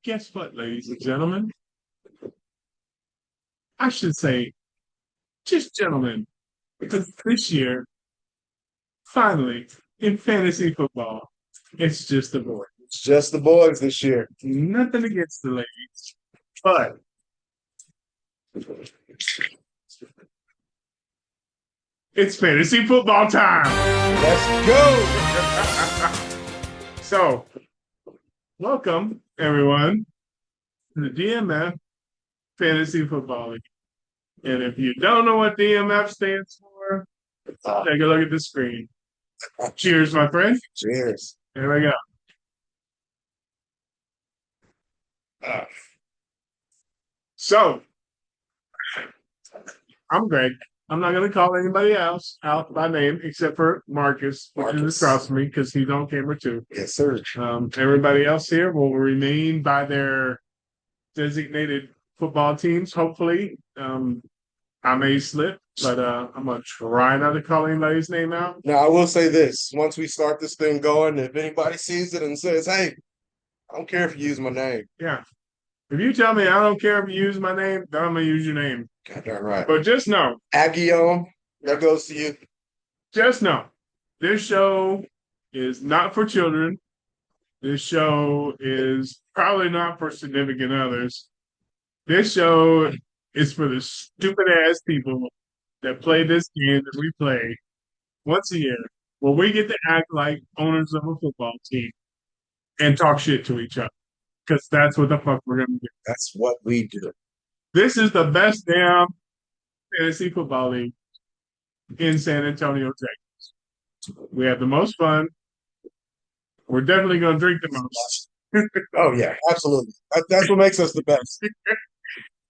guess what, ladies and gentlemen? I should say, just gentlemen, because this year, finally, in fantasy football, it's just the boys. It's just the boys this year. Nothing against the ladies, but it's fantasy football time. Let's go. So, welcome, everyone, to the DMF Fantasy Football League. And if you don't know what DMF stands for, take a look at the screen. Cheers, my friend. Cheers. Here we go. So, I'm Greg. I'm not going to call anybody else out by name except for Marcus, which is across from me because he's on camera too. Yes, sir. Everybody else here will remain by their designated football teams, hopefully. I may slip, but I'm going to try not to call anybody's name out. Now, I will say this. Once we start this thing going, if anybody sees it and says, hey, I don't care if you use my name. Yeah. If you tell me I don't care if you use my name, then I'm going to use your name. God darn right. But just know. Aggion, that goes to you. Just know. This show is not for children. This show is probably not for significant others. This show is for the stupid-ass people that play this game that we play once a year, where we get to act like owners of a football team and talk shit to each other. Because that's what the fuck we're going to do. That's what we do. This is the best damn fantasy football league in San Antonio, Texas. We have the most fun. We're definitely going to drink the most. Oh, yeah, absolutely. That's what makes us the best.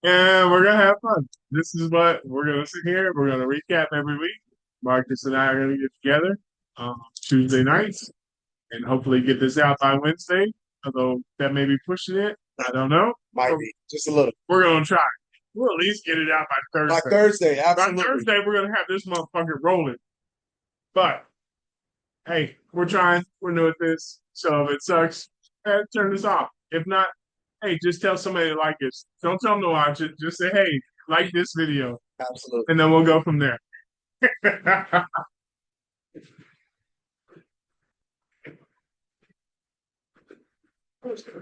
And we're going to have fun. This is what we're going to sit here. We're going to recap every week. Marcus and I are going to get together Tuesday nights and hopefully get this out by Wednesday. Although that may be pushing it. I don't know. Might be. Just a little. We're going to try. We'll at least get it out by Thursday. By Thursday, absolutely. By Thursday, we're going to have this motherfucker rolling. But, hey, we're trying. We're new at this. So if it sucks, turn this off. If not, hey, just tell somebody to like us. Don't tell them to watch it. Just say, hey, like this video. Absolutely. And then we'll go from there.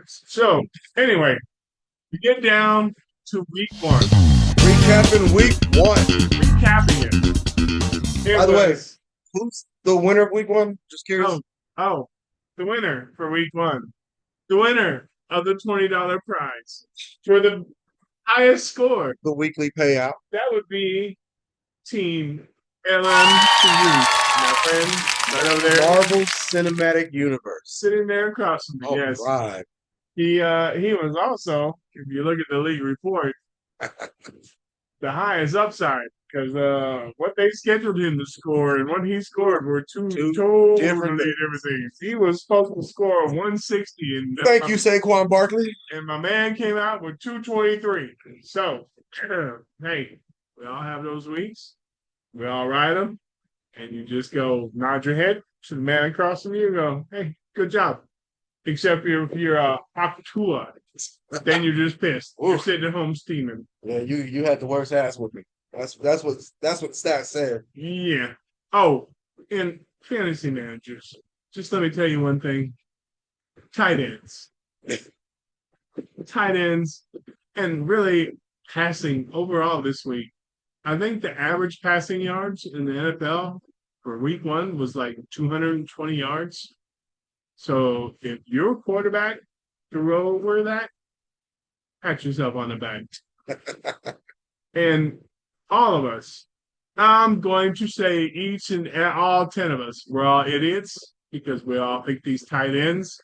So, anyway, we get down to week one. Recapping week one. Recapping it. By the way, who's the winner of week one? Just curious. Oh, the winner for week one. The winner of the $20 prize for the highest score. The weekly payout. That would be Team LMCU, my friend. Right over there. Marvel Cinematic Universe. Sitting there across from me, Oh, yes. right. He was also, if you look at the league report, the highest upside because what they scheduled him to score and what he scored were two totally different things. He was supposed to score 160, and thank you, Saquon Barkley. And my man came out with 223. So, hey, we all have those weeks. We all ride them, and you just go nod your head to the man across from you and go, "Hey, good job." Except if you're Apatua, then you're just pissed. You're sitting at home steaming. Yeah, you had the worst ass with me. That's what stats said. Yeah. Oh, and fantasy managers. Just let me tell you one thing. Tight ends. Tight ends, and really passing overall this week. I think the average passing yards in the NFL for week one was like 220 yards. So if your quarterback threw over that, pat yourself on the back. And all of us, I'm going to say each and all 10 of us, we're all idiots because we all picked these tight ends.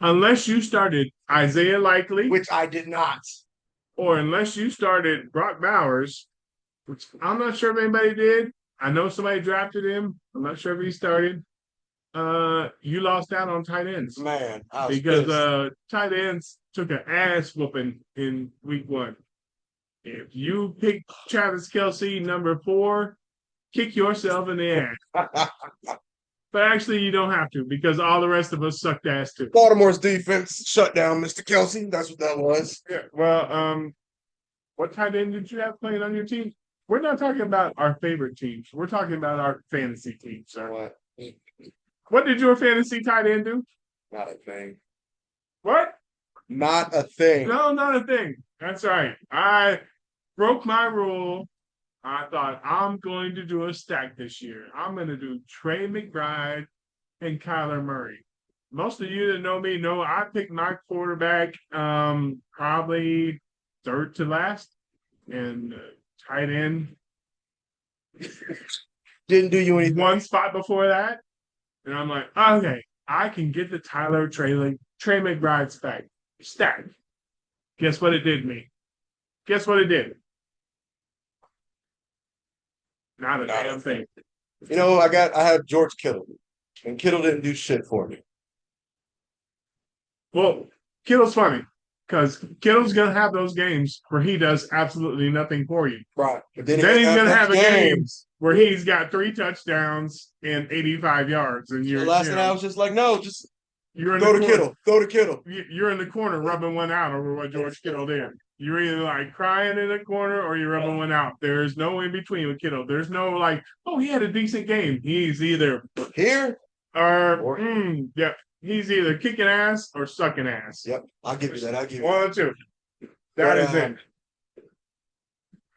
Unless you started Isaiah Likely. Which I did not. Or unless you started Brock Bowers, which I'm not sure if anybody did. I know somebody drafted him. I'm not sure if he started. You lost out on tight ends. Man, because tight ends took an ass whooping in week one. If you pick Travis Kelce number 4, kick yourself in the ass. But actually, you don't have to because all the rest of us sucked ass too. Baltimore's defense shut down Mr. Kelsey. That's what that was. Yeah. Well, what tight end did you have playing on your team? We're not talking about our favorite teams. We're talking about our fantasy teams, sir. What? What did your fantasy tight end do? Not a thing. What? Not a thing. No, not a thing. That's right. I broke my rule. I thought I'm going to do a stack this year. I'm going to do Trey McBride and Kyler Murray. Most of you that know me know I picked my quarterback probably third to last, and tight end Didn't do you anything. one spot before that. And I'm like, okay, I can get the Trey McBride stack. Guess what it did me? Guess what it did? Not a damn thing. You know, I had George Kittle, and Kittle didn't do shit for me. Well, Kittle's funny because Kittle's going to have those games where he does absolutely nothing for you. Right. But Then he's going to have a game where he's got 3 touchdowns and 85 yards. And The last night I was just like, no, just you're in go the to corner. Kittle. Go to Kittle. You're in the corner rubbing one out over what George Kittle did. You're either like crying in the corner or you're rubbing one out. There's no in between with Kittle. There's no like, oh, he had a decent game. He's either Here? yeah, he's either kicking ass or sucking ass. Yep. I'll give you that. I'll give you One that. or two. That is it.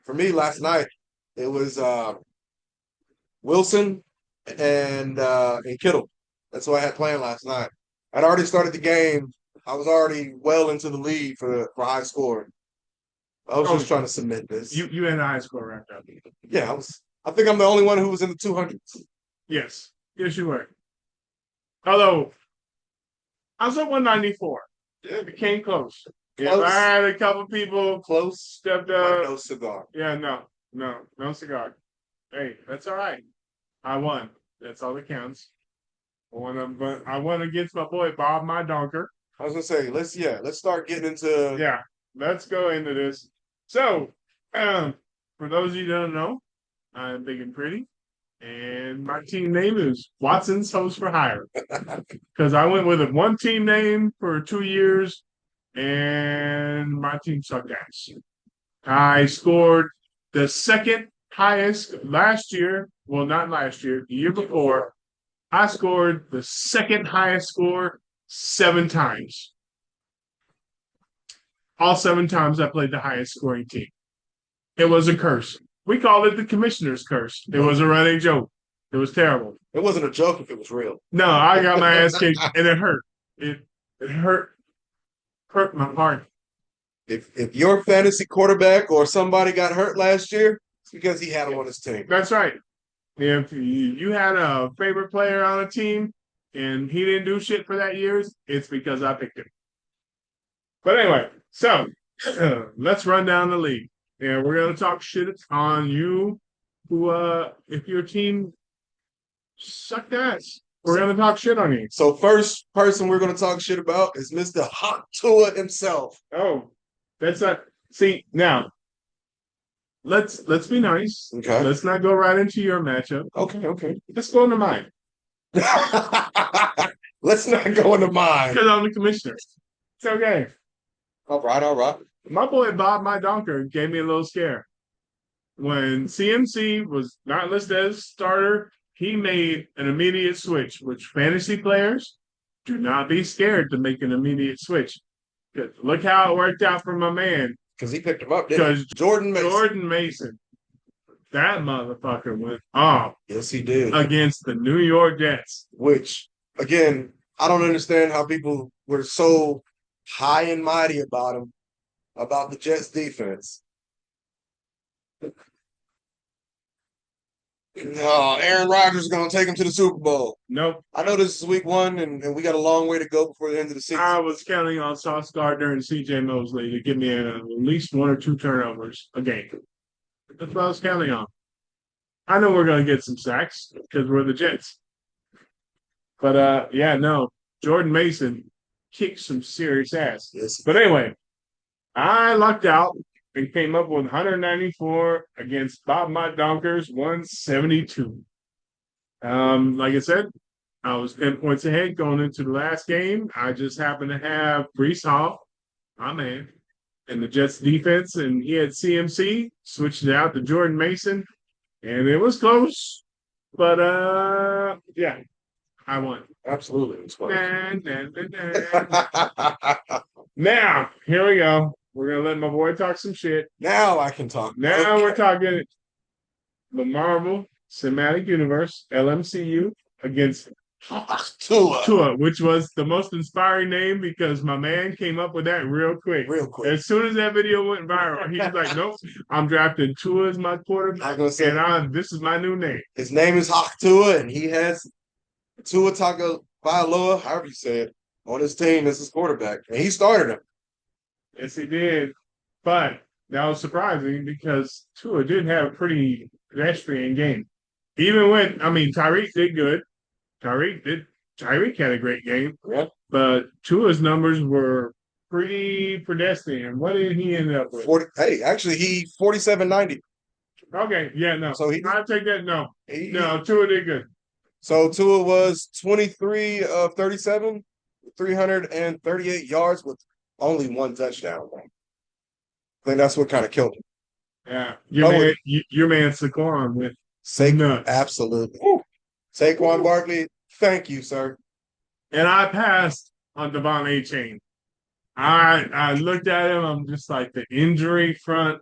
For me last night, it was Wilson and Kittle. That's what I had playing last night. I'd already started the game. I was already well into the lead for high scoring. I was just trying to submit this. You had a high score wrapped up. Yeah, I think I'm the only one who was in the 200s. Yes. Yes, you were. Although, I was at 194. It came close. Yeah, Close. I had a couple people Close, stepped but up. no cigar. Yeah, no cigar. Hey, that's all right. I won. That's all that counts. I won against my boy Bob my donker. I was gonna say, let's start getting into Yeah, let's go into this. So, for those of you who don't know, I'm big and pretty, and my team name is Watson's Host for Hire. Because I went with a one team name for 2 years, and my team sucked ass. I scored the second highest last year. Well, not last year, the year before. I scored the second highest score 7 times. All 7 times I played the highest scoring team. It was a curse. We called it the commissioner's curse. It was a running joke. It was terrible. It wasn't a joke if it was real. No, I got my ass kicked, and it hurt. It hurt my heart. If your fantasy quarterback or somebody got hurt last year, it's because he had him on his team. That's right. If you had a favorite player on a team and he didn't do shit for that year, it's because I picked him. But anyway, so let's run down the league. And we're going to talk shit on you who, if your team sucked ass, we're going to talk shit on you. So first person we're going to talk shit about is Mr. Hot Tua himself. Oh, that's not. See, now, let's be nice. Okay. Let's not go right into your matchup. Okay. Let's go into mine. Let's not go into mine. Because I'm the commissioner. It's okay. All right. My boy Bob my donker gave me a little scare. When CMC was not listed as starter, he made an immediate switch, which fantasy players do not be scared to make an immediate switch. Look how it worked out for my man. Because he picked him up, didn't he? Jordan Mason. That motherfucker went off. Yes, he did. Against the New York Jets. Which, again, I don't understand how people were so high and mighty about him, about the Jets defense. No, Aaron Rodgers is going to take him to the Super Bowl. Nope. I know this is week 1, and we got a long way to go before the end of the season. I was counting on Sauce Gardner and C.J. Mosley to give me at least 1 or 2 turnovers a game. That's what I was counting on. I know we're going to get some sacks because we're the Jets. But, Jordan Mason kicked some serious ass. Yes. But anyway, I lucked out and came up with 194 against Bob my Donkers 172. Like I said, I was 10 points ahead going into the last game. I just happened to have Brees Hall, my man, and the Jets defense, and he had CMC, switched it out to Jordan Mason, and it was close. But yeah, I won. Absolutely. It's fun. Now, here we go. We're gonna let my boy talk some shit. Now I can talk. Now we're talking the Marvel Cinematic Universe, LMCU, against Tua, which was the most inspiring name because my man came up with that real quick. Real quick. As soon as that video went viral, he was like, "Nope, I'm drafting Tua as my quarterback, and this is my new name." His name is Hawk Tua, and he has Tua Tagovailoa, however you say it, on his team as his quarterback, and he started him. Yes, he did. But that was surprising because Tua did have a pretty pedestrian game. Even when, Tyreek did good. Tyreek had a great game. Yeah. But Tua's numbers were pretty pedestrian. What did he end up with? 4790. Okay, yeah, no. So I'll take that. No, Tua did good. So Tua was 23 of 37, 338 yards with only one touchdown. I think that's what kind of killed him. Yeah, your man Saquon with nuts. Absolutely. Woo. Saquon Barkley, thank you, sir. And I passed on Devon Achane. I looked at him. I'm just like, the injury front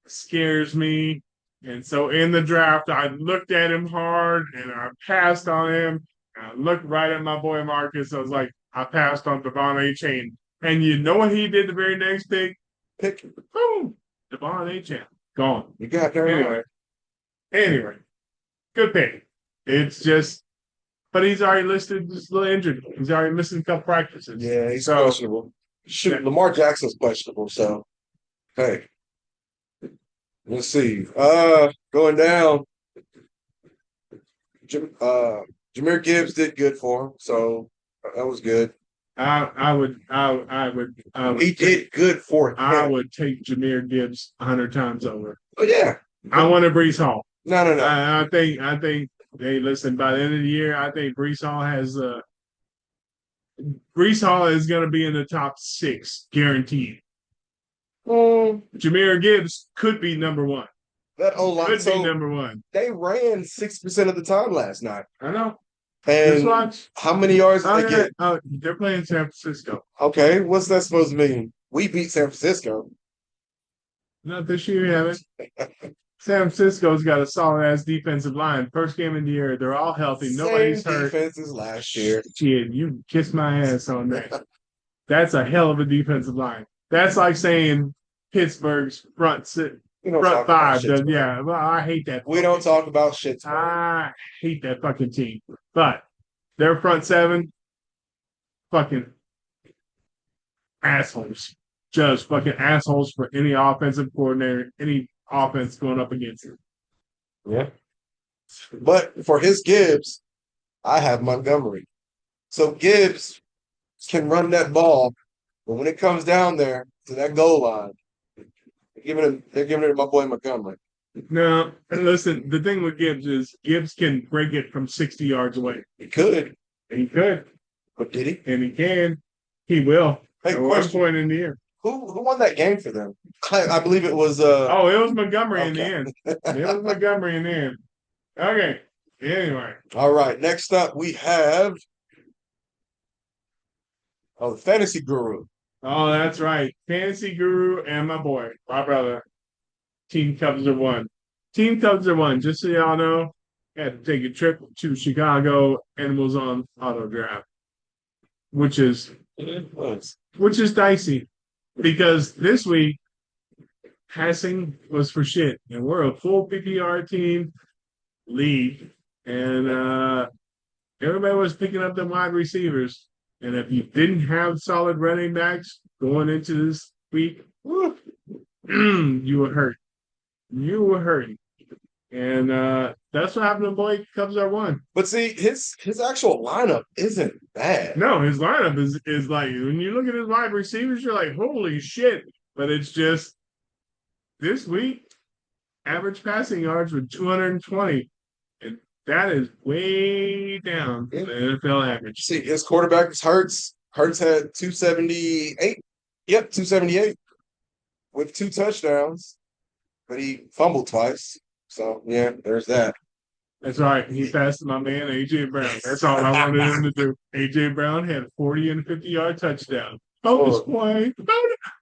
scares me. And so in the draft, I looked at him hard and I passed on him. And I looked right at my boy Marcus. I was like, I passed on Devon Achane. And you know what he did the very next pick? Boom! Devon Achane. Gone. You got that Anyway, good pick. It's just, but he's already listed just a little injured. He's already missing a couple practices. Yeah, he's questionable. Shoot, Lamar Jackson's questionable, so hey. Let's see. Going down. Jahmyr Gibbs did good for him, so that was good. I would. He did good for him. I would take Jahmyr Gibbs 100 times over. Oh yeah. I wanted Brees Hall. No. I think. Hey, listen. By the end of the year, I think Brees Hall has. Brees Hall is going to be in the top 6, guaranteed. Jahmyr Gibbs could be number 1. That O-line could be number 1. They ran 6% of the time last night. I know. And how many yards did they get? They're playing San Francisco. Okay, what's that supposed to mean? We beat San Francisco. Not this year, you haven't. San Francisco's got a solid ass defensive line. First game of the year, they're all healthy. Nobody's hurt. Defense as last year. Shit, you kiss my ass on that. That's a hell of a defensive line. That's like saying Pittsburgh's front 5. Yeah, well, I hate that. We don't talk about shit. I hate that fucking team. But their front 7, fucking assholes. Just fucking assholes for any offensive coordinator, any offense going up against him. Yeah. But for his Gibbs, I have Montgomery. So Gibbs can run that ball, but when it comes down there to that goal line, they're giving it to my boy Montgomery. No, listen, the thing with Gibbs is Gibbs can break it from 60 yards away. He could. But did he? And he can. He will. Hey, at one point in the year. Who won that game for them? I believe it was. It was Montgomery in the end. It was Montgomery in the end. Okay. Anyway. All right. Next up, we have the Fantasy Guru. Oh, that's right. Fantasy Guru and my brother. Team Cubs are 1. Team Cubs are 1. Just so y'all know, had to take a trip to Chicago and was on auto draft, which is dicey. Because this week, passing was for shit. And we're a full PPR team league. And everybody was picking up the wide receivers. And if you didn't have solid running backs going into this week, you were hurt. You were hurting. And that's what happened to boy Cubs are 1. But see, his actual lineup isn't bad. No, his lineup is like, when you look at his wide receivers, you're like, holy shit. But it's just this week, average passing yards were 220. And That is way down from the NFL average. See, his quarterback is Hurts. Hurts had 278. Yep, 278 with 2 touchdowns, but he fumbled twice. So yeah, there's that. That's right. He passed my man AJ Brown. That's all I wanted him to do. AJ Brown had 40 and 50-yard touchdown. Bonus point.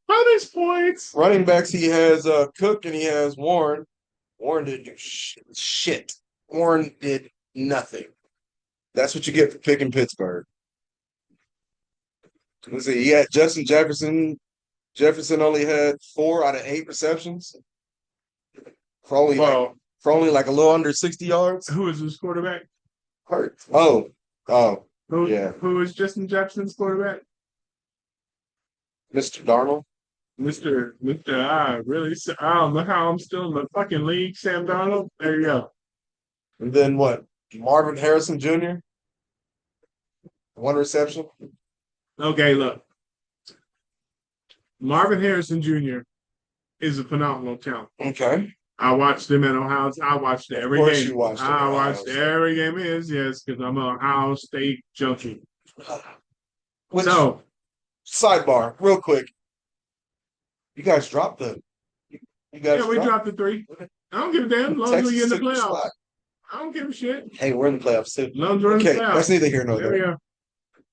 Bonus points. Running backs, he has Cook and he has Warren. Warren didn't do shit. Warren did nothing. That's what you get for picking Pittsburgh. Let's see. He had Justin Jefferson. Jefferson only had 4 out of 8 receptions for only like a little under 60 yards. Who is his quarterback? Hurt. Oh, yeah. Who is Justin Jefferson's quarterback? Mr. Darnold. Mr. Really? I don't know how I'm still in the fucking league. Sam Darnold. There you go. And then what? Marvin Harrison Jr. 1 reception. Okay, look. Marvin Harrison Jr. is a phenomenal talent. Okay. I watched him at Ohio. I watched every Of course game. you watched him at I Ohio watched State. every game of his, yes, because I'm an Ohio State junkie. Which, So, sidebar, real quick. You guys dropped the. You guys yeah, we dropped the 3. I don't give a damn. As long as we get in the playoffs. I don't give a shit. Hey, we're in the playoffs too. As long as we're in the Okay, playoffs. that's neither here nor There we there. go.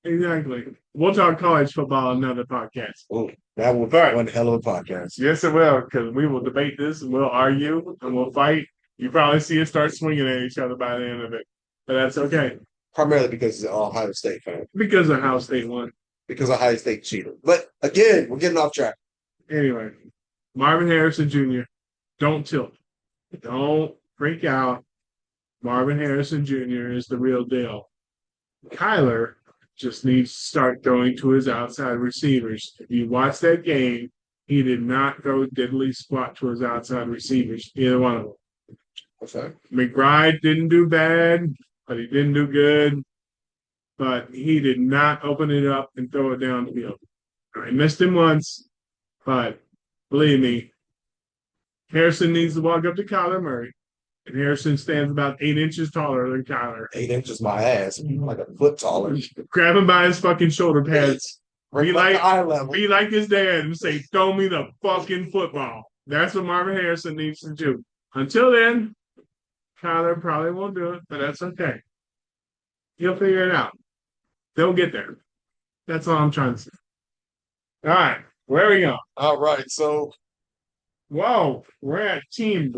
Exactly. We'll talk college football on another podcast. Ooh, that will be But- one hell of a podcast. Yes, it will, because we will debate this and we'll argue and we'll fight. You probably see us start swinging at each other by the end of it. But that's okay. Primarily because he's an Ohio State fan. Because of Ohio State won. Because Ohio State cheated. But again, we're getting off track. Anyway, Marvin Harrison Jr., don't tilt. Don't freak out. Marvin Harrison Jr. is the real deal. Kyler just needs to start throwing to his outside receivers. If you watch that game, he did not go diddly squat to his outside receivers, either one of them. What's that? McBride didn't do bad, but he didn't do good. But he did not open it up and throw it downfield. I missed him once, but believe me, Harrison needs to walk up to Kyler Murray. And Harrison stands about 8 inches taller than Kyler. 8 inches my ass. I'm like a foot taller. Grab him by his fucking shoulder pads. Right Be like like- eye level. Be like his dad and say, throw me the fucking football. That's what Marvin Harrison needs to do. Until then, Kyler probably won't do it, but that's okay. He'll figure it out. They'll get there. That's all I'm trying to say. All right, where we go? All right, so Whoa, we're at team.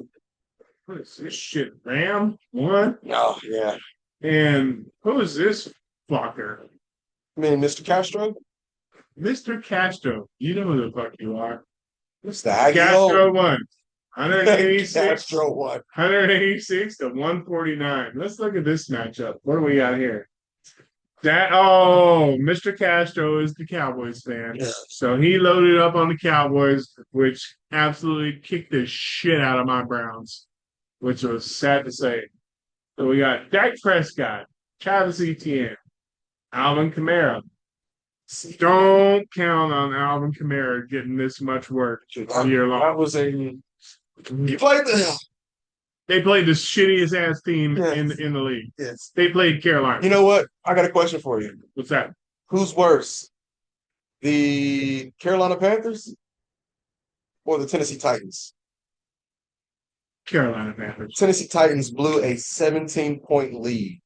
What is this shit? Ram 1? oh yeah. And who is this fucker? I mean, Mr. Castro, Mr. Castro. You know who the fuck you are. Mr. Aggie. Castro 1. 186. Castro what? 186 to 149. Let's look at this matchup. What do we got here? Mr. Castro is the Cowboys fan. Yeah. So he loaded up on the Cowboys, which absolutely kicked the shit out of my Browns, which was sad to say. So we got Dak Prescott, Travis Etienne, Alvin Kamara. Don't count on Alvin Kamara getting this much work all year long. That was a. He played the. They played the shittiest ass team Yes. in the league. Yes. They played Carolina. You know what? I got a question for you. What's that? Who's worse, the Carolina Panthers or the Tennessee Titans? Carolina Panthers. Tennessee Titans blew a 17-point lead,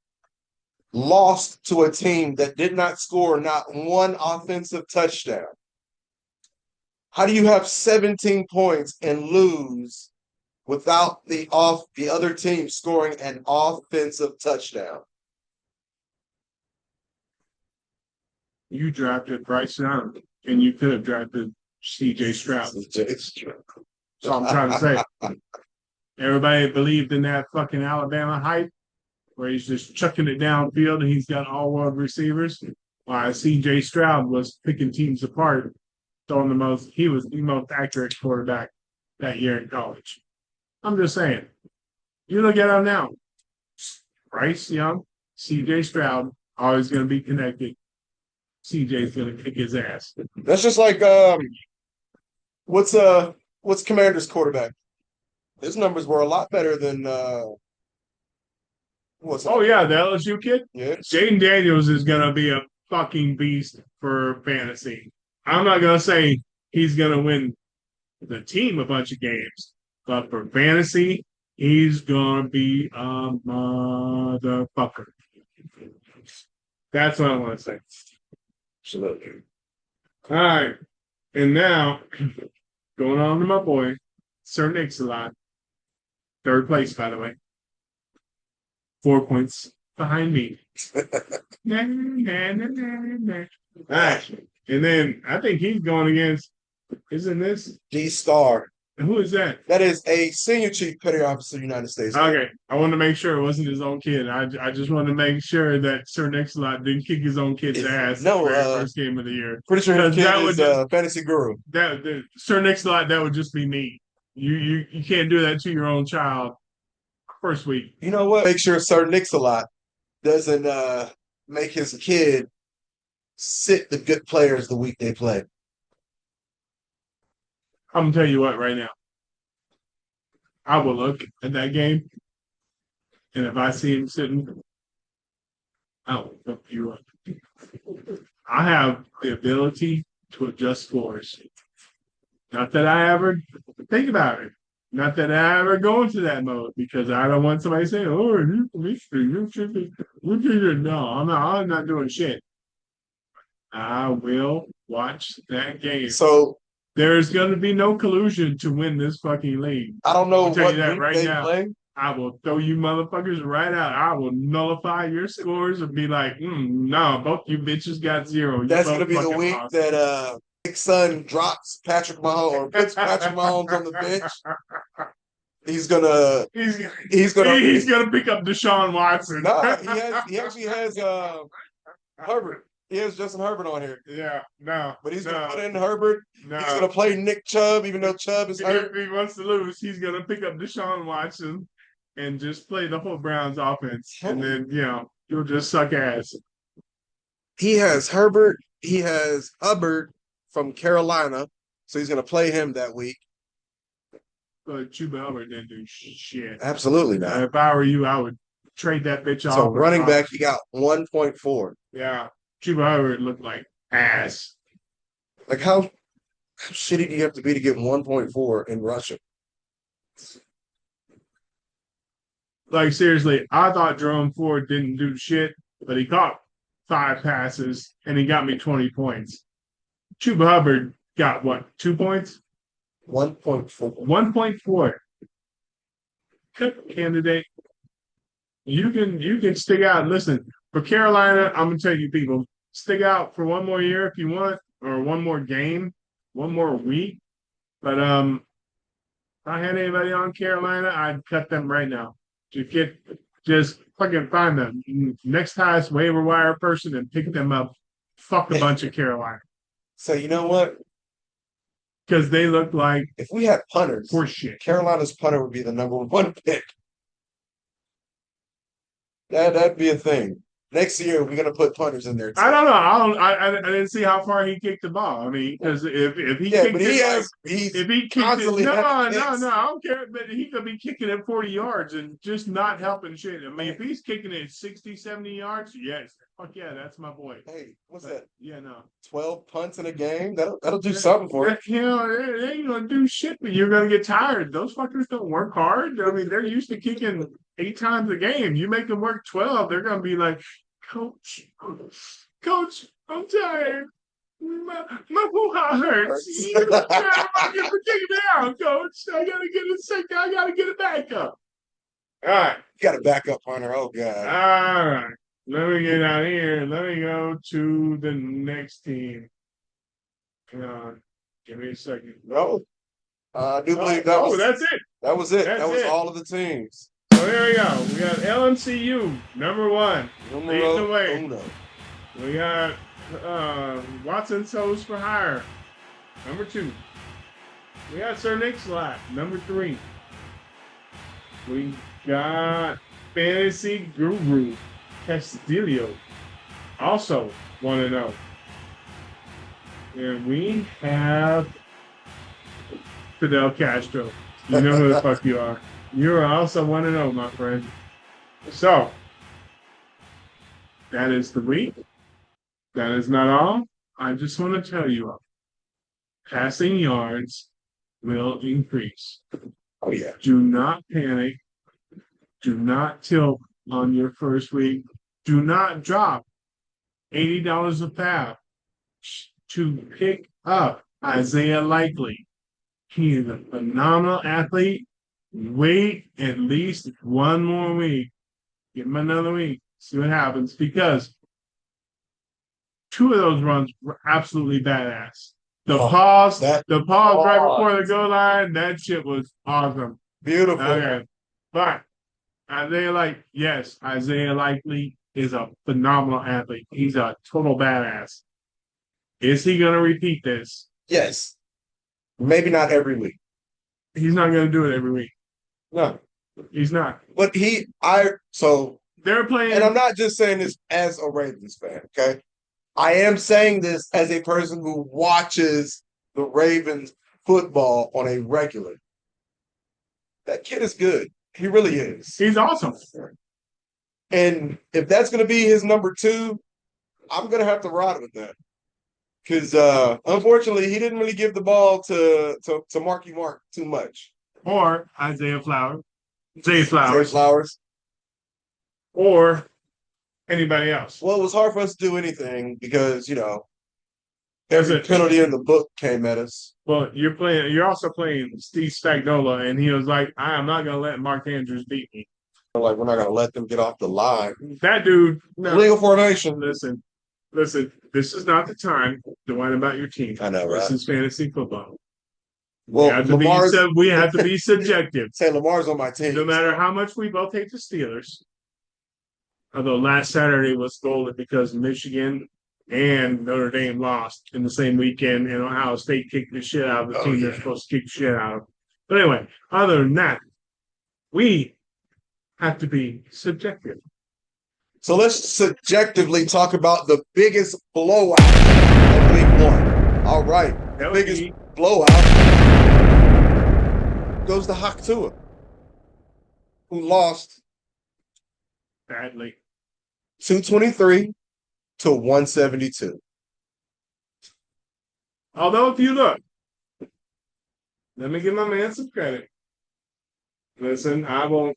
lost to a team that did not score not one offensive touchdown. How do you have 17 points and lose without the other team scoring an offensive touchdown? You drafted Bryce Young, and you could have drafted C.J. Stroud. That's all I'm trying to say. Everybody believed in that fucking Alabama hype, where he's just chucking it downfield and he's got all-world receivers. While C.J. Stroud was picking teams apart, throwing he was the most accurate quarterback that year in college. I'm just saying. You look at him now. Bryce Young, C.J. Stroud, always going to be connected. CJ's going to kick his ass. That's just like what's Commander's quarterback? His numbers were a lot better than What's Oh that? yeah, the LSU kid. Yeah. Jaden Daniels is gonna be a fucking beast for fantasy. I'm not gonna say he's gonna win the team a bunch of games, but for fantasy, he's gonna be a motherfucker. That's what I want to say. Absolutely. All right, and now going on to my boy, Sir Nick-a-Lot, third place, by the way, 4 points behind me. Nah, nah, nah, nah, nah. All right, and then I think he's going against. Isn't this D-Star. who is that? That is a senior chief petty officer of the United States. Okay, I wanted to make sure it wasn't his own kid. I just wanted to make sure that Sir Nick-a-Lot didn't kick his own kid's ass No, the very first game of the year. Pretty sure his That kid would is fantasy guru. Sir Nick-a-Lot, that would just be me. You can't do that to your own child first week. You know what? Make sure Sir Nix-a-Lot doesn't make his kid sit the good players the week they play. I'm gonna tell you what right now. I will look at that game, and if I see him sitting, I will fuck you up. I have the ability to adjust scores. Not that I ever think about it. Not that I ever go into that mode because I don't want somebody saying, "Oh, you should be." No, I'm not doing shit. I will watch that game. So There's going to be no collusion to win this fucking league. I don't know I'll tell what you that week right they now. play. I will throw you motherfuckers right out. I will nullify your scores and be like, no, both you bitches got 0. You That's both gonna be the fucking week lost. that Big Son drops Patrick Mahomes or puts Patrick Mahomes on the bench. He's gonna He's he's gonna pick up Deshaun Watson. no, he actually has Herbert. He has Justin Herbert on here. Yeah, no. But he's no, gonna put in Herbert. no. He's gonna play Nick Chubb, even though Chubb is hurt. If he wants to lose, he's gonna pick up Deshaun Watson and just play the whole Browns offense. And then, you'll just suck ass. He has Herbert. He has Hubbard from Carolina. So he's gonna play him that week. But Chuba Hubbard didn't do shit. Absolutely not. If I were you, I would trade that bitch off. So running back, you got 1.4. Yeah. Chuba Hubbard looked like ass. Like how shitty do you have to be to get 1.4 in Russia? Like, seriously, I thought Jerome Ford didn't do shit, but he caught 5 passes and he got me 20 points. Chuba Hubbard got what, 2 points? 1.4. 1.4. Candidate. You can stick out. Listen, for Carolina, I'm gonna tell you people, stick out for one more year if you want, or one more game, one more week. But if I had anybody on Carolina, I'd cut them right now. Just fucking find them next highest waiver wire person and pick them up. Fuck a bunch of Carolina. So you know what? Because they look like If we had punters, horse shit. Carolina's punter would be the number 1 pick. That'd be a thing. Next year, we're gonna put punters in there too. I don't know. I didn't see how far he kicked the ball. I mean, because if he Yeah, kicked but he's if he kicked it, constantly no, having I kicks. don't care. But he could be kicking it 40 yards and just not helping shit. I mean, if he's kicking it 60, 70 yards, yes, fuck yeah, that's my boy. Hey, what's that? Yeah, no. 12 punts in a game? That'll do something for you. They ain't gonna do shit, but you're gonna get tired. Those fuckers don't work hard. I mean, they're used to kicking 8 times a game. You make them work 12, they're gonna be like, Coach, I'm tired. My hoo-ha hurts. I'm gonna take it down, Coach. I gotta get it sick. I gotta get it back up. All right. You got a backup punter. Oh god. All right. Let me get out here. Let me go to the next team. Hang on. Give me a second. No. I do believe that was that's it. that was it. That's That was it. all of the teams. So there we go. We got LMCU, number 1. Leading the way. Uno. We got Watson's Toes for Hire, number 2. We got Sir Nick-a-Lot, number 3. We got Fantasy Guru Castillo, also 1-0. And we have Fidel Castro. You know who the fuck you are. You're also 1-0, my friend. So, That is the week. That is not all. I just want to tell you, passing yards will increase. Oh yeah. Do not panic. Do not tilt on your first week. Do not drop $80 a pound to pick up Isaiah Likely. He is a phenomenal athlete. Wait at least one more week. Give him another week. See what happens. Because two of those runs were absolutely badass. The pause right before the goal line, that shit was awesome. Beautiful. Okay. But Isaiah Likely is a phenomenal athlete. He's a total badass. Is he going to repeat this? Yes. Maybe not every week. He's not going to do it every week. No. He's not. But they're playing. And I'm not just saying this as a Ravens fan, okay? I am saying this as a person who watches the Ravens football on a regular. That kid is good. He really is. He's awesome. And if that's going to be his number 2, I'm going to have to ride with that. Because unfortunately, he didn't really give the ball to Marky Mark too much. Or Isaiah Flowers. Zay Flowers. Or anybody else. Well, it was hard for us to do anything because, every penalty in the book came at us. Well, you're also playing Steve Spagnuolo, and he was like, I am not going to let Mark Andrews beat me. Like, we're not going to let them get off the line. That dude. No. Legal formation. Listen, this is not the time to whine about your team. I know, right? This is fantasy football. Well, we have to be subjective. Say Lamar's on my team. No matter how much we both hate the Steelers, although last Saturday was golden because Michigan and Notre Dame lost in the same weekend, and Ohio State kicked the shit out of the team they're supposed to kick the shit out of. But anyway, other than that, we have to be subjective. So let's subjectively talk about the biggest blowout of week 1. All right. The biggest blowout goes to Hawk Tua, who lost badly 223 to 172. Although, if you look, let me give my man some credit. Listen, I will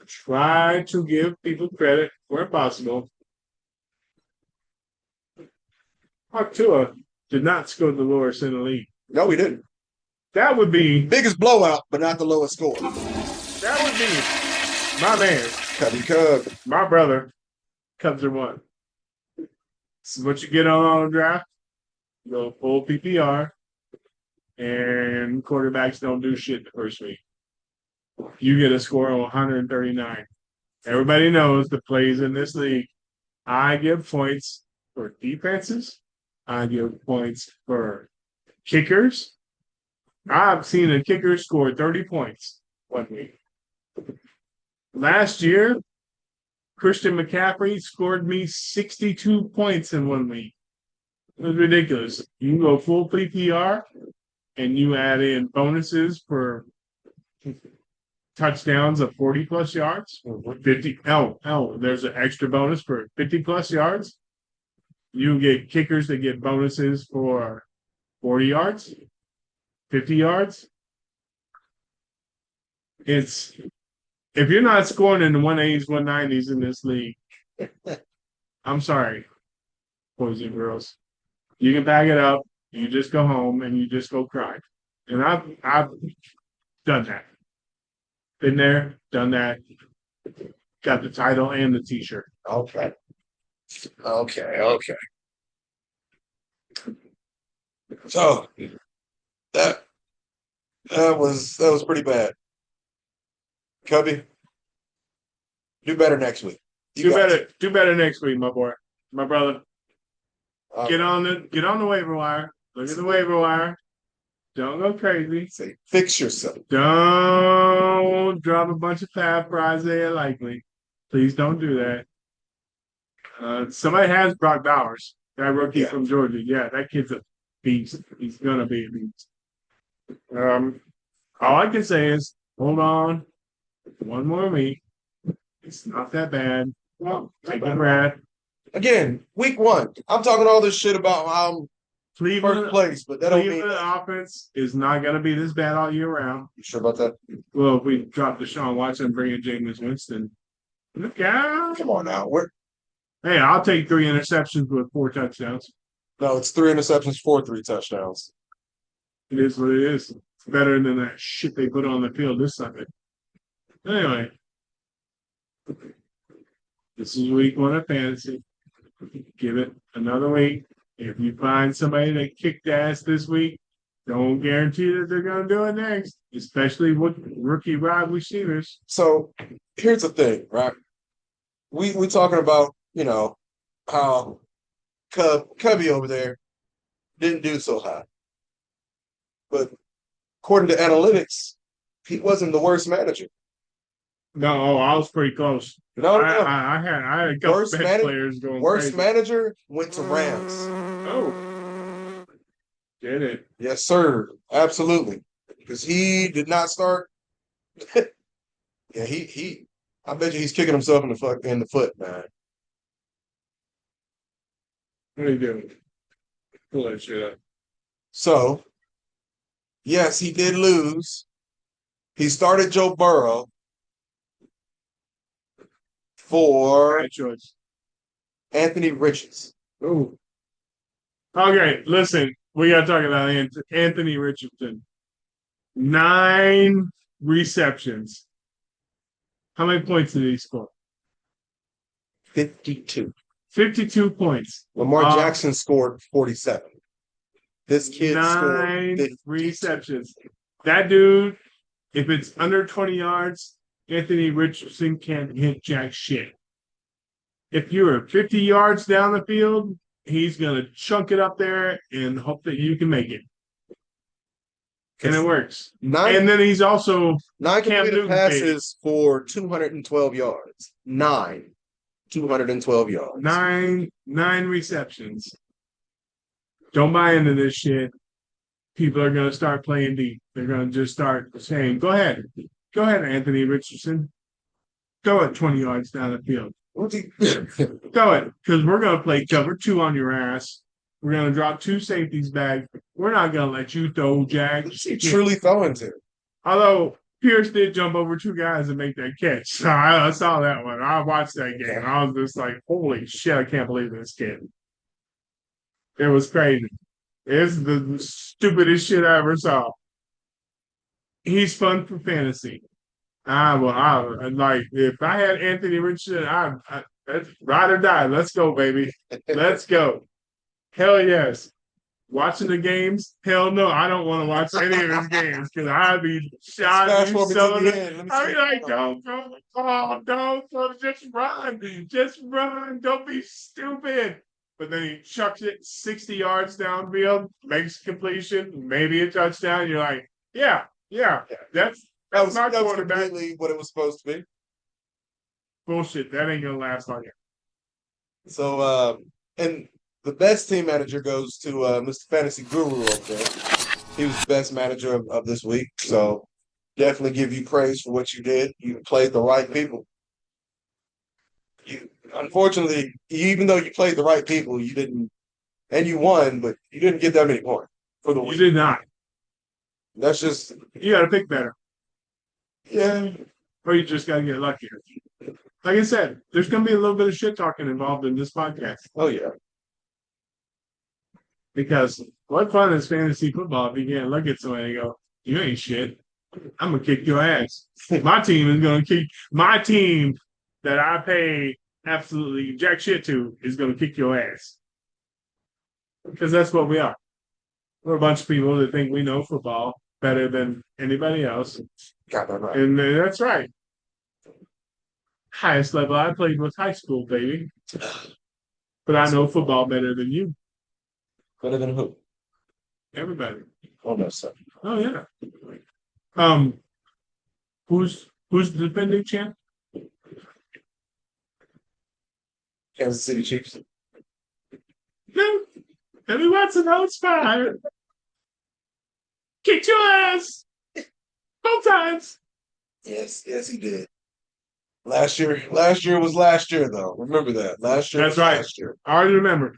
try to give people credit where possible. Hawk Tua did not score the lowest in the league. No, he didn't. That would be biggest blowout, but not the lowest score. That would be my man, Cubby Cub, my brother. Cubs are one. This is what you get on a draft. You go full PPR, and quarterbacks don't do shit the first week. You get a score of 139. Everybody knows the plays in this league. I give points for defenses. I give points for kickers. I've seen a kicker score 30 points one week. Last year, Christian McCaffrey scored me 62 points in 1 week. It was ridiculous. You can go full PPR, and you add in bonuses for touchdowns of 40-plus yards. 50. There's an extra bonus for 50-plus yards. You get kickers that get bonuses for 40 yards, 50 yards. If you're not scoring in the 180s, 190s in this league, I'm sorry, boys and girls. You can pack it up. You just go home and you just go cry. And I've done that. Been there, done that. Got the title and the T-shirt. Okay. So that was pretty bad. Cubby, do better next week. Do better next week, my boy, my brother. Get on the waiver wire. Look at the waiver wire. Don't go crazy. Say, fix yourself. Don't drop a bunch of fab for Isaiah Likely. Please don't do that. Somebody has Brock Bowers, that rookie from Georgia. Yeah, that kid's a beast. He's gonna be a beast. All I can say is hold on one more week. It's not that bad. Well, take a breath. Again, week 1. I'm talking all this shit about how I'm first Cleveland, place, but that don't mean Cleveland that. offense is not going to be this bad all year round. You sure about that? Well, if we drop Deshaun Watson and bring in Jameis Winston, look out. Come on now. We're Hey, I'll take 3 interceptions with 4 touchdowns. no, it's 3 interceptions for 3 touchdowns. It is what it is. It's better than that shit they put on the field this Sunday. Anyway, this is week 1 of fantasy. Give it another week. If you find somebody that kicked ass this week, don't guarantee that they're going to do it next, especially with rookie wide receivers. So here's the thing, right? We talking about, how Cubby over there didn't do so hot. But according to analytics, he wasn't the worst manager. No, I was pretty close. No. I had a couple Worst bench players going Worst crazy. manager went to Rams. Oh, did it? Yes, sir. Absolutely. Because he did not start. Yeah, he. I bet you he's kicking himself in the foot, man. What are you doing? Pull that shit up. So, yes, he did lose. He started Joe Burrow for Bad choice. Anthony Richards. Ooh. Okay, listen. We got to talk about Anthony Richardson. 9 receptions. How many points did he score? 52. 52 points. Lamar Jackson scored 47. This kid 9 scored 52. receptions. That dude, if it's under 20 yards, Anthony Richardson can't hit jack shit. If you're 50 yards down the field, he's going to chunk it up there and hope that you can make it. And it works. And then he's also 9 Cam completed Newton passes for 212 yards. 212 yards. nine receptions. Don't buy into this shit. People are going to start playing deep. They're going to just start saying, go ahead, Anthony Richardson. Go it 20 yards down the field. Go it, because we're going to play cover 2 on your ass. We're going to drop 2 safeties back. We're not going to let you throw, Jack. Who's he truly throwing to? Although Pierce did jump over 2 guys and make that catch. So I saw that one. I watched that game. I was just like, holy shit, I can't believe this kid. It was crazy. It's the stupidest shit I ever saw. He's fun for fantasy. Like if I had Anthony Richardson, that's ride or die. Let's go, baby. Let's go. Hell yes. Watching the games? Hell no. I don't want to watch any of his games because I'd be shot. I'd be like, don't go. Oh, don't. Just run. Just run. Don't be stupid. But then he chucks it 60 yards downfield, makes a completion, maybe a touchdown. You're like, yeah. That was completely what it was supposed to be. Bullshit. That ain't gonna last long. So, and the best team manager goes to Mr. Fantasy Guru up there. He was the best manager of this week. So, definitely give you praise for what you did. You played the right people. Unfortunately, even though you played the right people, you didn't, and you won, but you didn't get that many points for the week. You did not. That's just you got to pick better. Yeah. Or you just got to get luckier. Like I said, there's going to be a little bit of shit talking involved in this podcast. Oh yeah. Because what fun is fantasy football if you can't look at somebody and go, "You ain't shit. I'm gonna kick your ass." My team is gonna kick my team that I pay absolutely jack shit to is going to kick your ass. Because that's what we are. We're a bunch of people that think we know football better than anybody else. Got that right. And that's right. Highest level I played was high school, baby. But I know football better than you. Better than who? Everybody. Oh, no, sir. Oh, yeah. Who's the defending champ? Kansas City Chiefs. No. Every once in a while, it's fine. Kicked your ass. Both times. Yes, he did. Last year was last year though. Remember that. Last year That's was right. last year. I already remember.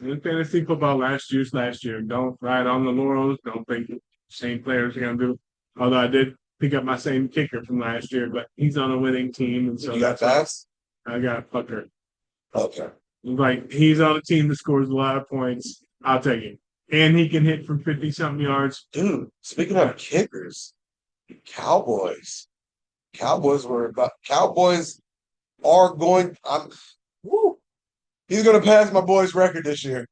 In fantasy football, last year's last year. Don't ride on the laurels. Don't think the same players are going to do. Although I did pick up my same kicker from last year, but he's on a winning team. And so You got that's why Bass? I got Fucker. Okay. Like, he's on a team that scores a lot of points. I'll take him. And he can hit from 50 something yards. Dude, speaking of kickers, Cowboys. Cowboys are going. Woo, he's going to pass my boy's record this year.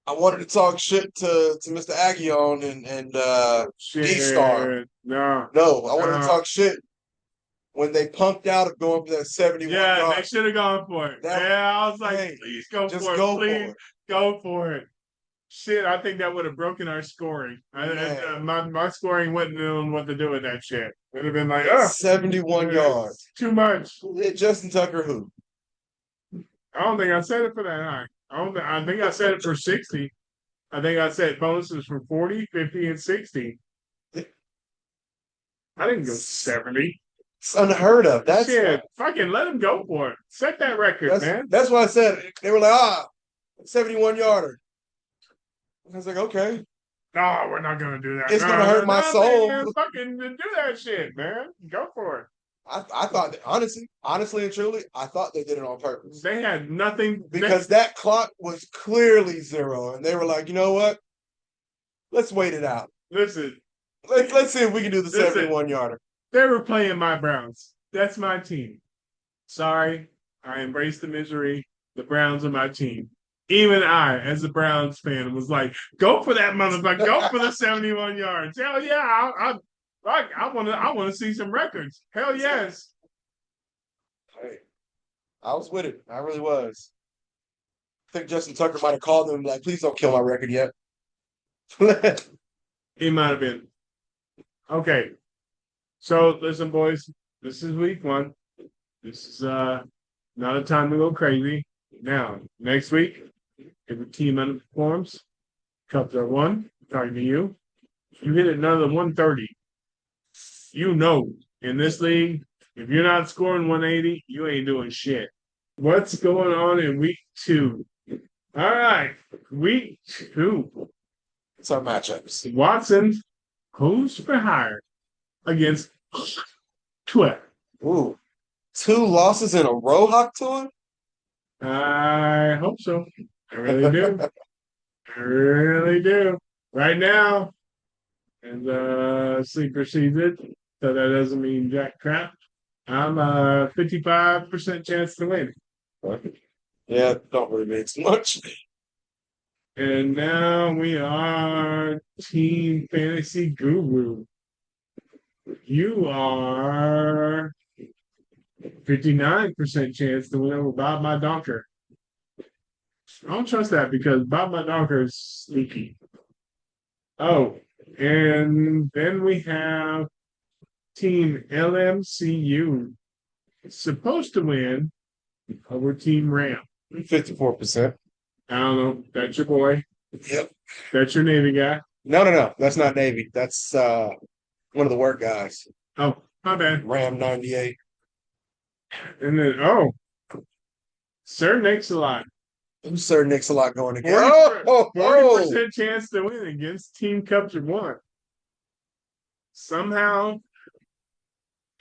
I wanted to talk shit to Mr. Aguillon and D-Star. No. No, I wanted to talk shit when they punked out of going for that 71 Yeah, yard. they should have gone for it. That- I was like, hey, please go just for it. go Please for it. go for it. Shit, I think that would have broken our scoring. My scoring wouldn't know what to do with that shit. It would have been like, 71 yards. too much. Justin Tucker who? I don't think I said it for that high. I think I said it for 60. I think I said bonuses for 40, 50, and 60. I didn't go 70. It's unheard of. That's shit. Fucking let him go for it. Set that record, man. That's why I said they were like, 71 yarder. I was like, okay. No, we're not gonna do that. It's gonna hurt my soul. Man, fucking do that shit, man. Go for it. I thought that, honestly and truly, I thought they did it on purpose. They had nothing because that clock was clearly 0, and they were like, you know what? Let's wait it out. Listen, let's see if we can do the 71 yarder. They were playing my Browns. That's my team. Sorry, I embrace the misery. The Browns are my team. Even I, as a Browns fan, was like, "Go for that motherfucker! Go for the 71 yards! Hell yeah! I want to see some records. Hell yes!" Hey, I was with it. I really was. I think Justin Tucker might have called them like, "Please don't kill my record yet." He might have been. Okay, so listen, boys. This is week 1. This is not a time to go crazy. Now, next week, if a team underperforms, Cubs are 1, talking to you. You hit another 130. You know, in this league, if you're not scoring 180, you ain't doing shit. What's going on in week 2? All right, week 2. It's our matchups. Watson, who's for hire against Tua. Ooh, 2 losses in a row, Hawk Tua? I hope so. I really do. I really do. Right now, and sleeper sees it, so that doesn't mean jack crap. I'm a 55% chance to win. Yeah, don't really mean too much. And now we are Team Fantasy Guru. You are 59% chance to win over Bob My Donker. I don't trust that because Bob My Donker is sneaky. Oh, and then we have Team LMCU. It's supposed to win over Team Ram. 54%. I don't know. That's your boy. Yep. That's your Navy guy. No. That's not Navy. That's one of the work guys. Oh, my bad. Ram 98. And then, Sir Nick-a-Lot. Who's Sir Nick-a-Lot going again? 40% chance to win against Team Cubs 1. Somehow,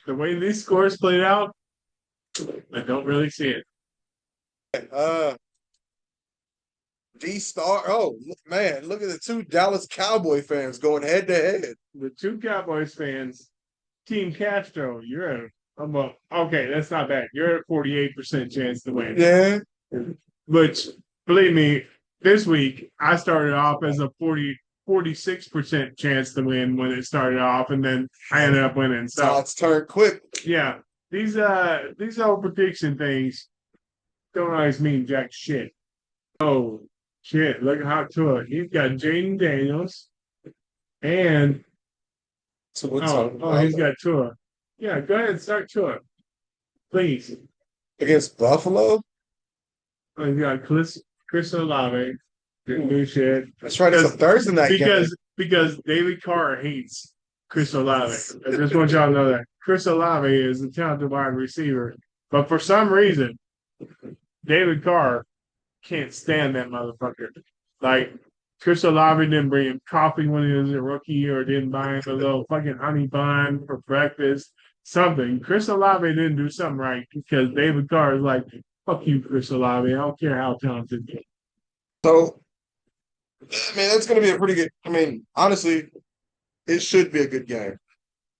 the way these scores played out, I don't really see it. D-Star. Oh, man. Look at the 2 Dallas Cowboy fans going head to head. The 2 Cowboys fans, Team Castro, you're okay, that's not bad. You're at a 48% chance to win. Yeah. Which, believe me, this week, I started off as a 46% chance to win when it started off, and then I ended up winning. So it's turned quick. Yeah. These whole prediction things don't always mean jack shit. Oh shit, look at Hot Tua. He's got Jaden Daniels and he's got Tua. Yeah, go ahead and start Tua. Please. Against Buffalo? Oh, he's got Chris Olave. New shit. That's right, it's a Thursday night game. Because David Carr hates Chris Olave. I just want y'all to know that Chris Olave is a talented wide receiver, but for some reason, David Carr can't stand that motherfucker. Like Chris Olave didn't bring him coffee when he was a rookie, or didn't buy him a little fucking honey bun for breakfast. Something. Chris Olave didn't do something right because David Carr is like, "Fuck you, Chris Olave. I don't care how talented you So, I mean, that's going to be a pretty good. I mean, honestly, it should be a good game.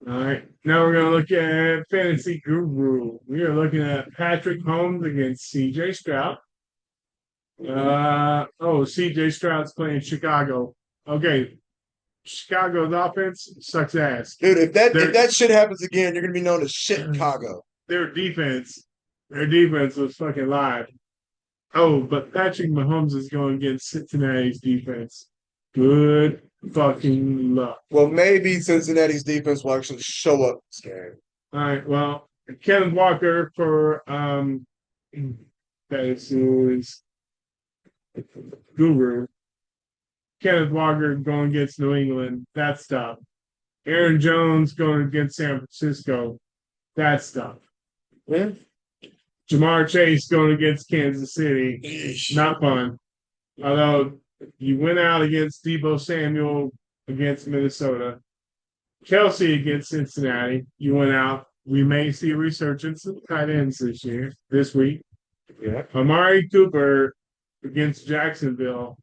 are." All right. Now we're gonna look at Fantasy Guru. We are looking at Patrick Mahomes against CJ Stroud. CJ Stroud's playing Chicago. Okay. Chicago's offense sucks ass. Dude, if that shit happens again, you're going to be known as shit Chicago. Their defense was fucking live. Oh, but Patrick Mahomes is going against Cincinnati's defense. Good fucking luck. Well, maybe Cincinnati's defense will actually show up this game. All right. Well, Kenneth Walker for that is Guru. Kenneth Walker going against New England. That's tough. Aaron Jones going against San Francisco. That's tough. Yeah. Jamar Chase going against Kansas City. Eesh. Not fun. Although you went out against Deebo Samuel against Minnesota. Kelsey against Cincinnati. You went out. We may see a resurgence of tight ends this week. Yeah. Amari Cooper against Jacksonville.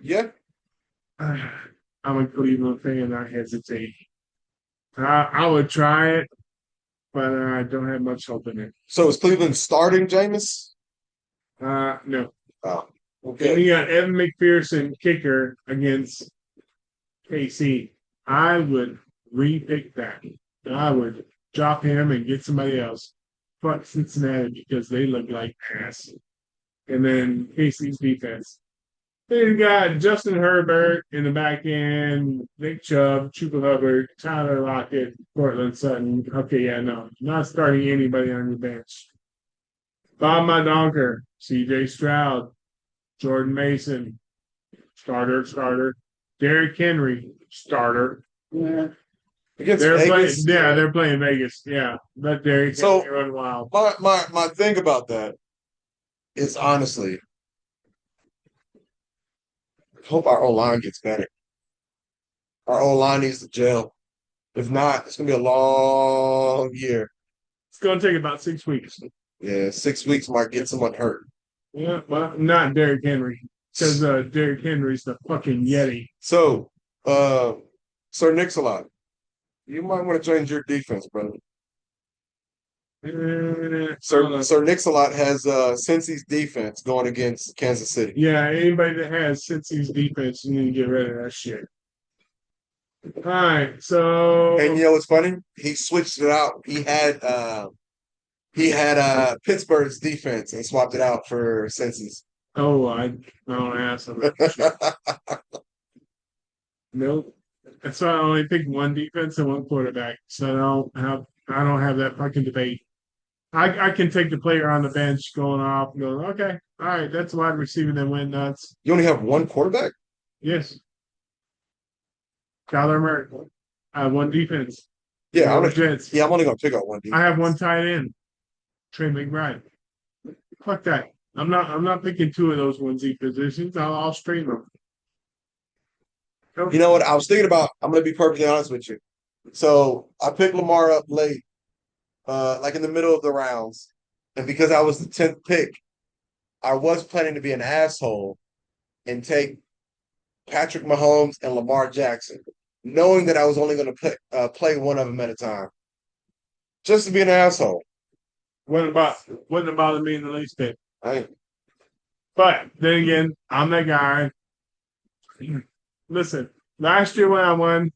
Yeah. I'm a Cleveland fan. I hesitate. I would try it, but I don't have much hope in it. So is Cleveland starting Jameis? No. Oh, And okay. you got Evan McPherson, kicker, against KC. I would repick that. I would drop him and get somebody else. Fuck Cincinnati because they look like ass. And then KC's defense. Then you got Justin Herbert in the back end, Nick Chubb, Chuba Hubbard, Tyler Lockett, Cortland Sutton. Okay, yeah, no. Not starting anybody on your bench. Bob Donker, CJ Stroud, Jordan Mason, starter. Derrick Henry, starter. Yeah. Against They're Vegas, playing, they're playing Vegas. Yeah, let Derrick So- Henry run wild. My thing about that is honestly, I hope our O-line gets better. Our O-line needs to gel. If not, it's gonna be a long year. It's going to take about 6 weeks. Yeah, 6 weeks might get someone hurt. Yeah, well, not Derrick Henry, because Derrick Henry's the fucking Yeti. So, Sir Nix-a-Lot, you might want to change your defense, brother. Sir Nix-a-Lot has Cincy's defense going against Kansas City. Yeah, anybody that has Cincy's defense, you need to get rid of that shit. All right, so And you know what's funny? He switched it out. He had Pittsburgh's defense and swapped it out for Cincy's. I don't ask him. Nope. That's why I only picked one defense and one quarterback. So I don't have that fucking debate. I can take the player on the bench going off and going, okay, all right, that's a wide receiver that went nuts. You only have one quarterback? Yes. Kyler Murray. I have one defense. Yeah, No Jets. I'm only gonna pick out one defense. I have one tight end. Trey McBride. Fuck that. I'm not picking two of those 1Z positions. I'll stream them. You know what? I was thinking about, I'm gonna be perfectly honest with you. So I picked Lamar up late, like in the middle of the rounds. And because I was the 10th pick, I was planning to be an asshole and take Patrick Mahomes and Lamar Jackson, knowing that I was only going to play one of them at a time, just to be an asshole. Wouldn't bother me in the least bit. Right? But then again, I'm that guy. Listen, last year when I won,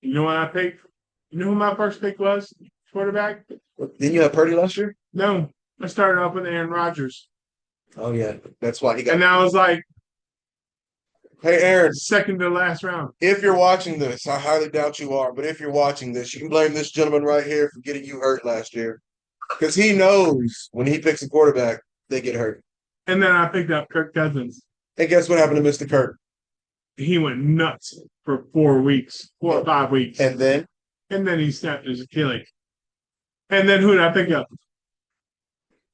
you know what I picked? You know who my first pick was? Quarterback? Didn't you have Purdy last year? No. I started off with Aaron Rodgers. Oh yeah, that's why he got. And I was like, Hey Aaron, second to last round. if you're watching this, I highly doubt you are, but if you're watching this, you can blame this gentleman right here for getting you hurt last year, because he knows when he picks a quarterback, they get hurt. And then I picked up Kirk Cousins. And guess what happened to Mr. Kirk? he went nuts for 4 weeks, 4 or 5 weeks. And then And then he snapped his Achilles. And then who did I pick up?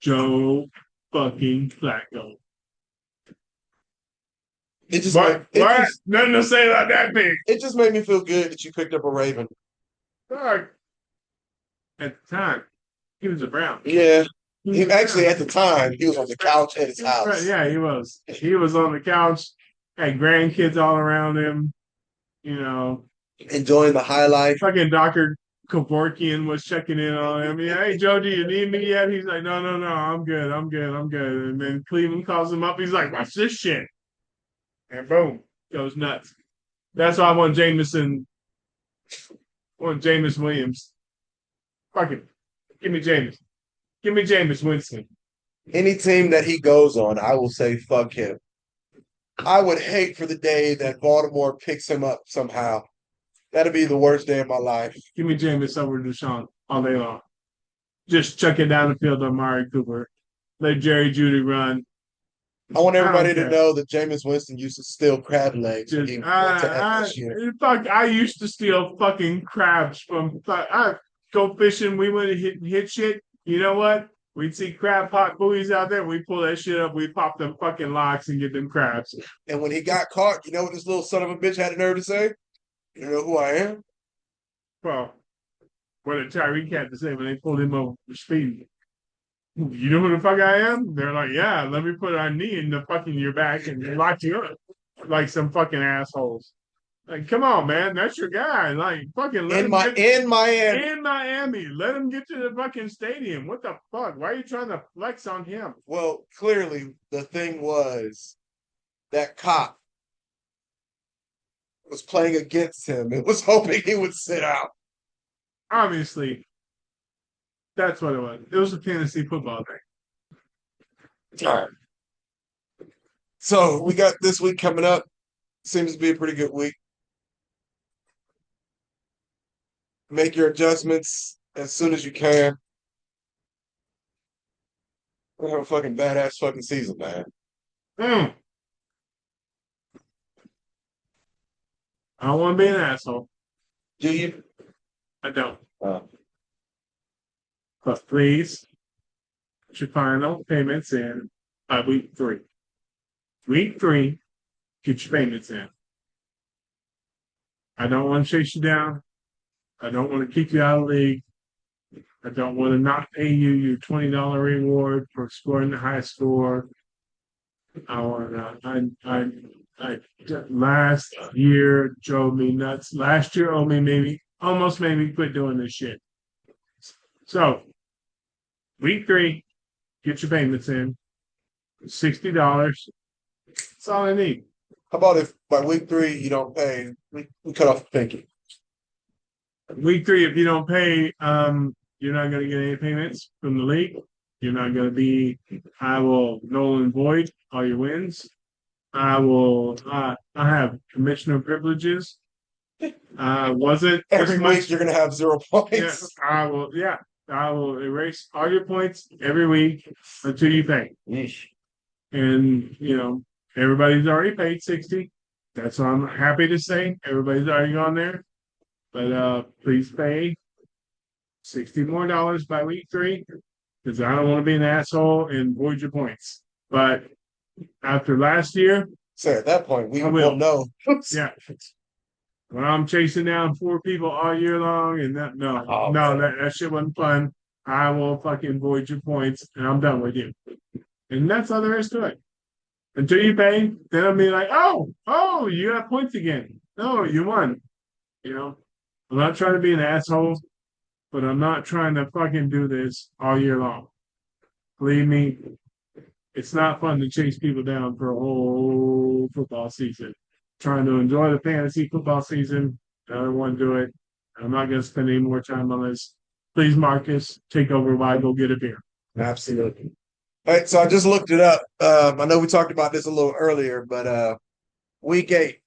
Joe fucking Flacco. it just What? Nothing to say about that big. it just made me feel good that you picked up a Raven. At the time, he was a Brown. Yeah. was He a actually Brown. at the time he was on the couch at his house. Yeah, he was. He was on the couch, had grandkids all around him. You know, Enjoying the high life. fucking Dr. Kevorkian was checking in on him. Yeah, hey Joe, do you need me yet? He's like, no, I'm good. And then Cleveland calls him up. He's like, watch this shit. And boom, goes nuts. That's why I want Jameis Williams. Fuck it. Give me Jameis. Give me Jameis Winston. Any team that he goes on, I will say fuck him. I would hate for the day that Baltimore picks him up somehow. That'd be the worst day of my life. Give me Jameis over Deshaun all day long. Just chuck it down the field to Amari Cooper. Let Jerry Judy run. I want everybody to care. know that Jameis Winston used to steal crab legs when he went to FSU. Fuck, I used to steal fucking crabs from. I go fishing. We went and hit shit. You know what? We'd see crab pot buoys out there. We pull that shit up. We pop them fucking locks and get them crabs. And when he got caught, you know what this little son of a bitch had the nerve to say? You know who I am? Well, what did Tyreek had to say when they pulled him over for speeding? You know who the fuck I am? They're like, yeah, let me put our knee in the fucking your back and lock you up like some fucking assholes. Like, come on, man, that's your guy. Like, fucking In Miami. in Miami. Let him get to the fucking stadium. What the fuck? Why are you trying to flex on him? Well, clearly the thing was that cop was playing against him and was hoping he would sit out. Obviously, that's what it was. It was a fantasy football thing. All right. So we got this week coming up. Seems to be a pretty good week. Make your adjustments as soon as you can. We're gonna have a fucking badass fucking season, man. I don't want to be an asshole. Do you? I don't. Uh, But please, put your final payments in by week 3. Week 3, get your payments in. I don't want to chase you down. I don't want to kick you out of the league. I don't want to not pay you your $20 reward for scoring the high score. Last year drove me nuts. Last year almost made me quit doing this shit. So, week 3, get your payments in. $60. That's all I need. how about if by week 3 you don't pay, we cut off the pinky? Week 3, if you don't pay, you're not going to get any payments from the league. You're not going to be. I will null and void all your wins. I will. I have commissioner privileges. Wasn't Every much. week you're gonna have 0 points. Yeah, I will. Yeah, I will erase all your points every week until you pay. Yeesh. And everybody's already paid 60. That's what I'm happy to say. Everybody's already gone there. But please pay $60 more by week 3, because I don't want to be an asshole and void your points. But after last year, So at that point, we I will. will know. yeah. When I'm chasing down 4 people all year long, and that shit wasn't fun. I will fucking void your points, and I'm done with you. And that's all there is to it. Until you pay, then I'll be like, oh, you got points again. No, you won. I'm not trying to be an asshole, but I'm not trying to fucking do this all year long. Believe me, it's not fun to chase people down for a whole football season. Trying to enjoy the fantasy football season. I don't want to do it. I'm not going to spend any more time on this. Please, Marcus, take over while I go get a beer. Absolutely. All right, so I just looked it up. I know we talked about this a little earlier, but week 8,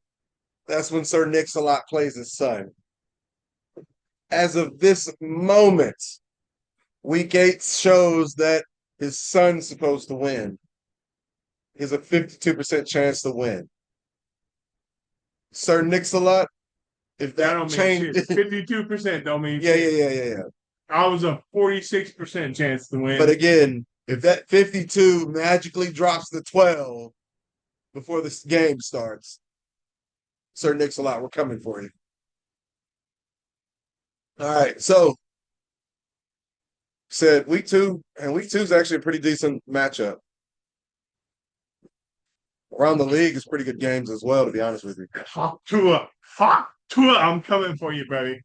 that's when Sir Nick-a-Lot plays his son. As of this moment, week 8 shows that his son's supposed to win. He has a 52% chance to win. Sir Nix-a-Lot, if That that don't mean changed. shit. 52% don't mean Yeah, shit. yeah. I was a 46% chance to win. But again, if that 52 magically drops to 12 before this game starts, Sir Nix-a-Lot, we're coming for you. All right, so said week 2, and week 2 is actually a pretty decent matchup. Around the league is pretty good games as well, to be honest with you. Tua, I'm coming for you, buddy.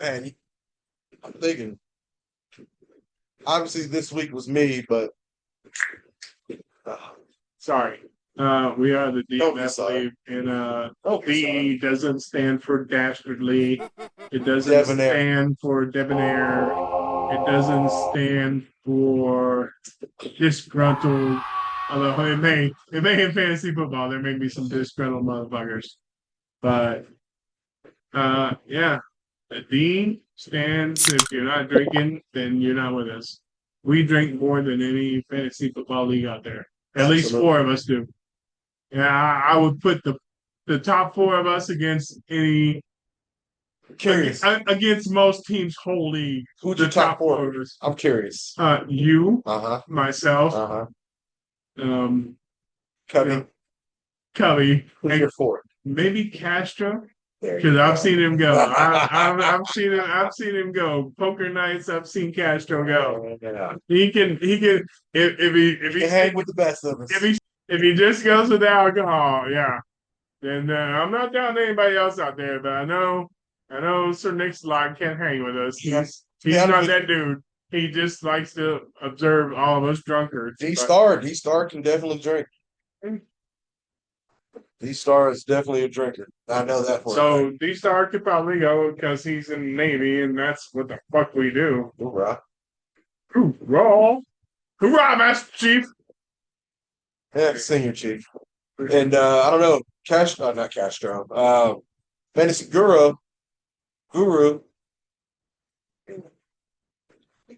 Man, I'm thinking. Obviously, this week was me, but Sorry. We are the Don't be DMF sorry. league, and don't be sorry. D doesn't stand for dastardly. It doesn't Debonair. stand for debonair. It doesn't stand for disgruntled. Although it may in fantasy football there may be some disgruntled motherfuckers, but yeah, the D stands. If you're not drinking, then you're not with us. We drink more than any fantasy football league out there. At least Absolutely. 4 of us do. Yeah, I would put the top 4 of us against any Curious. against most teams whole league. Who's The your top four 4? of us. I'm curious. You, Uh-huh. myself, Uh-huh. you Cubby, know, Cubby, who's and your 4? maybe Castro. There you Because I've go. seen him go. I've seen him go. Poker nights. I've seen Castro go. Yeah. He can if He can hang with the best of us. if he just goes with alcohol, yeah. Then I'm not down to anybody else out there, but I know Sir Nix-a-Lot can't hang with us. He's Yeah, not but- that dude. He just likes to observe all of us drunkards. D-Star can definitely drink. D-Star is definitely a drinker. I know that for a So D-Star could probably go because he's in the Navy, and that's what the fuck we do. fact. Hoorah! Hoorah, Master Chief! Yeah, senior chief. And I don't know, not Castro. Fantasy Guru.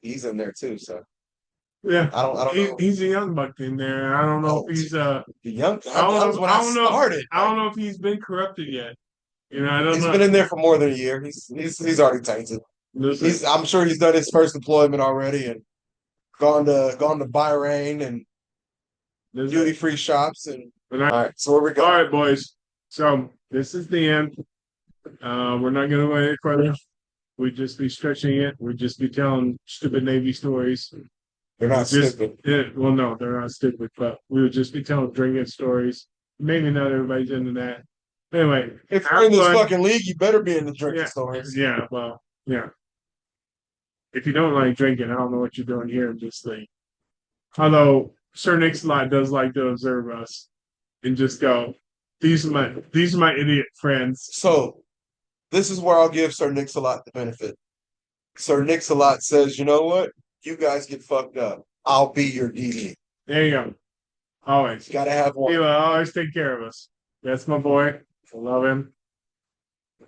He's in there too, so Yeah, I don't know. he's a young buck in there. I don't know if he's The young I don't that was know- when I I don't know- started. I don't know if he's been corrupted yet. You know, I don't He's know. been in there for more than a year. He's already tainted. Listen, I'm sure he's done his first deployment already and gone to Bahrain and listen. duty free shops and All all right. So where we All go? right, boys. So this is the end. We're not going to go any further. We'd just be stretching it. We'd just be telling stupid Navy stories. They're not Just- stupid. Yeah, well, no, they're not stupid, but we would just be telling drinking stories. Maybe not everybody's into that. Anyway, If you're in this have fun. fucking league, you better be in the drinking Yeah. stories. Yeah, well, yeah. If you don't like drinking, I don't know what you're doing here in this league. Although Sir Nix-a-Lot does like to observe us and just go, these are my idiot friends. So this is where I'll give Sir Nix-a-Lot the benefit. Sir Nix-a-Lot says, you know what? You guys get fucked up. I'll be your DD. There you go. Always. Gotta have He one. will always take care of us. That's my boy. I love him.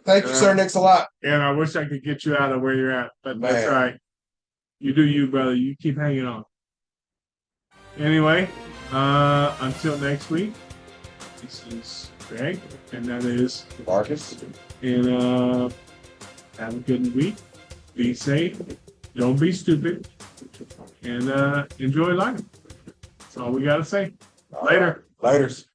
Thank you, Sir Nix-a-Lot. And I wish I could get you out of where you're at, but that's Man. right. You do you, brother. You keep hanging on. Anyway, until next week, this is Greg, and that is Marcus. and have a good week. Be safe. Don't be stupid. And enjoy life. That's all we gotta say. Later. Laters.